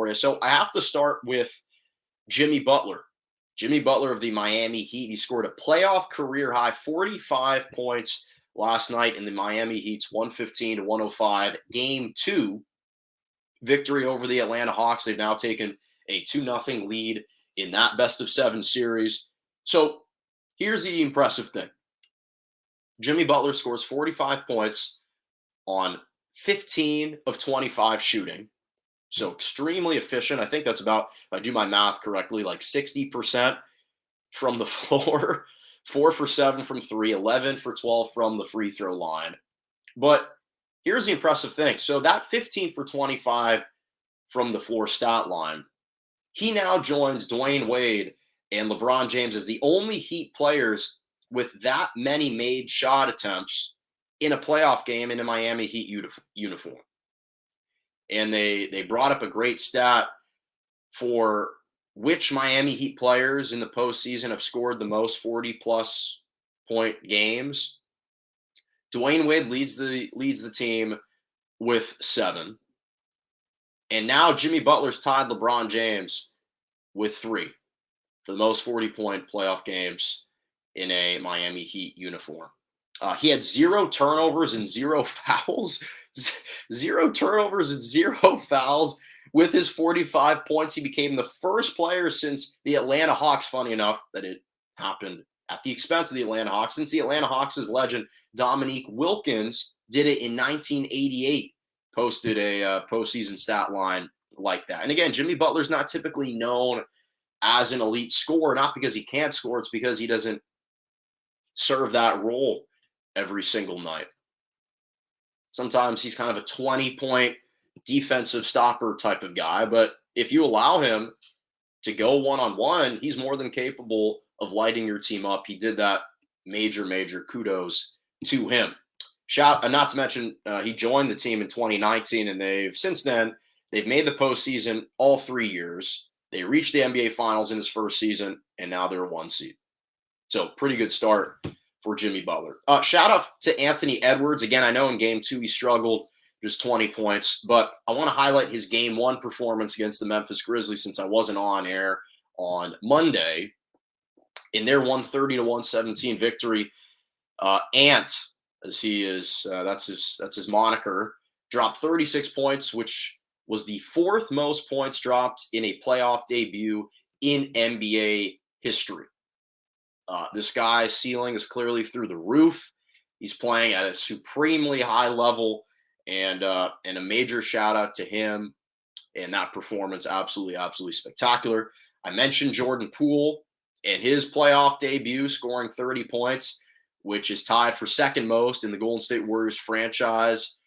for you. So I have to start with Jimmy Butler. Jimmy Butler of the Miami Heat. He scored a playoff career high 45 points last night in the Miami Heat's 115-105 Game 2 victory over the Atlanta Hawks. They've now taken a 2-0 lead in that best-of-7 series. So here's the impressive thing. Jimmy Butler scores 45 points on 15 of 25 shooting. So extremely efficient. I think that's about, if I do my math correctly, like 60% from the floor, 4 for 7 from 3, 11 for 12 from the free throw line. But here's the impressive thing. So that 15 for 25 from the floor stat line, he now joins Dwayne Wade and LeBron James as the only Heat players with that many made shot attempts in a playoff game in a Miami Heat uniform. And they brought up a great stat for which Miami Heat players in the postseason have scored the most 40-plus point games. Dwayne Wade leads the team with 7. And now Jimmy Butler's tied LeBron James with 3 for the most 40-point playoff games in a Miami Heat uniform. He had 0 turnovers and 0 fouls. 0 turnovers and 0 fouls with his 45 points. He became the first player since the Atlanta Hawks, funny enough, that it happened at the expense of the Atlanta Hawks, since the Atlanta Hawks' legend Dominique Wilkins did it in 1988, posted a postseason stat line like that. And again, Jimmy Butler's not typically known as an elite scorer, not because he can't score, it's because he doesn't serve that role every single night. Sometimes he's kind of a 20-point defensive stopper type of guy, but if you allow him to go one-on-one, he's more than capable of lighting your team up. He did that. Major kudos to him. Not to mention, he joined the team in 2019, and since then they've made the postseason all 3 years. They reached the NBA Finals in his first season, and now they're a 1 seed. So pretty good start for Jimmy Butler. Shout out to Anthony Edwards. Again, I know in Game 2 he struggled, just 20 points, but I want to highlight his Game 1 performance against the Memphis Grizzlies since I wasn't on air on Monday. In their 130-117 victory, Ant, as he is, that's his moniker, dropped 36 points, which was the 4th most points dropped in a playoff debut in NBA history. This guy's ceiling is clearly through the roof. He's playing at a supremely high level, and a major shout out to him and that performance. Absolutely spectacular. I mentioned Jordan Poole and his playoff debut, scoring 30 points, which is tied for second most in the Golden State Warriors franchise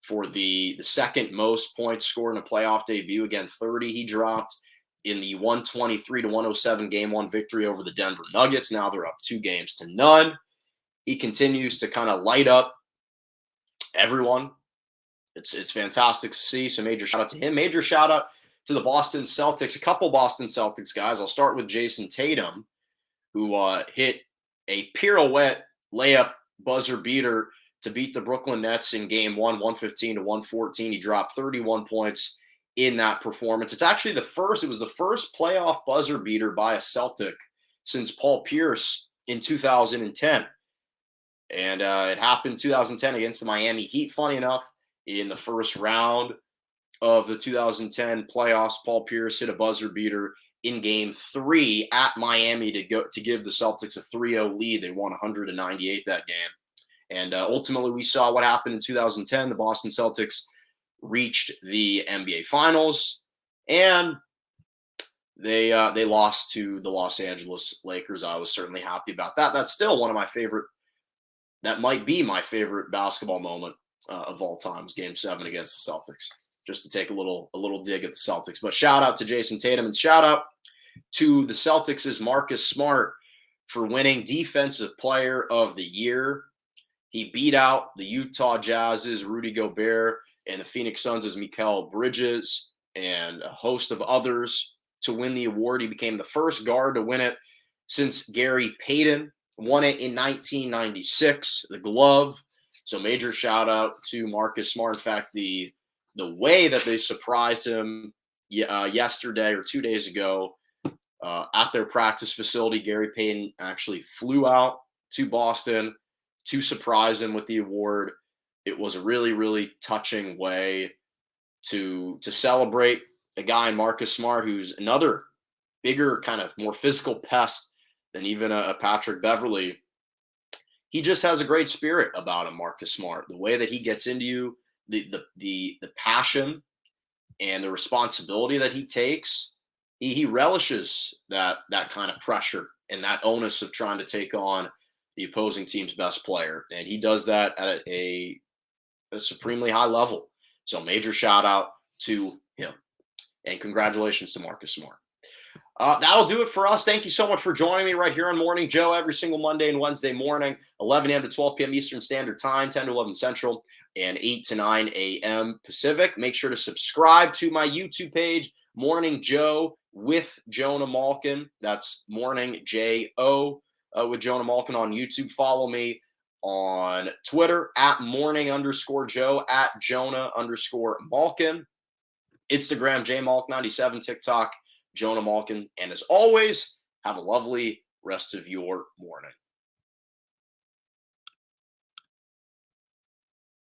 for the second most points scored in a playoff debut. Again, 30 he dropped in the 123-107 Game 1 victory over the Denver Nuggets. Now they're up 2-0. He continues to kind of light up everyone. It's fantastic to see. So major shout out to him. Major shout out to the Boston Celtics. A couple Boston Celtics guys. I'll start with Jason Tatum, who hit a pirouette layup buzzer beater to beat the Brooklyn Nets in Game 1, 115-114. He dropped 31 points in that performance. It was the first playoff buzzer beater by a Celtic since Paul Pierce in 2010. And it happened in 2010 against the Miami Heat, funny enough. In the first round of the 2010 playoffs, Paul Pierce hit a buzzer beater in Game 3 at Miami to give the Celtics a 3-0 lead. They won 198 that game. And ultimately, we saw what happened in 2010. The Boston Celtics reached the NBA Finals, and they lost to the Los Angeles Lakers. I was certainly happy about that. That's still one of my favorite. That might be my favorite basketball moment of all time, was Game 7 against the Celtics. Just to take a little dig at the Celtics. But shout out to Jason Tatum, and shout out to the Celtics' Marcus Smart for winning Defensive Player of the Year. He beat out the Utah Jazz's Rudy Gobert and the Phoenix Suns' Mikal Bridges and a host of others to win the award. He became the first guard to win it since Gary Payton won it in 1996, the glove. So major shout out to Marcus Smart. In fact, the way that they surprised him yesterday or 2 days ago at their practice facility. Gary Payton actually flew out to Boston to surprise him with the award. It was a really, really touching way to celebrate a guy in Marcus Smart, who's another bigger, kind of more physical pest than even a Patrick Beverly. He just has a great spirit about him, Marcus Smart. The way that he gets into you, the passion and the responsibility that he takes, he relishes that kind of pressure and that onus of trying to take on the opposing team's best player, and he does that at a supremely high level. So major shout out to him, and congratulations to Marcus Smart. That'll do it for us. Thank you so much for joining me right here on Morning Joe every single Monday and Wednesday morning, 11 a.m. to 12 p.m. Eastern Standard Time, 10 to 11 Central, and 8 to 9 a.m. Pacific. Make sure to subscribe to my YouTube page, Morning Joe with Jonah Malkin. That's Morning J-O with Jonah Malkin on YouTube. Follow me on Twitter at morning_Joe, at Jonah_Malkin. Instagram, JMalk97, TikTok, Jonah Malkin. And as always, have a lovely rest of your morning.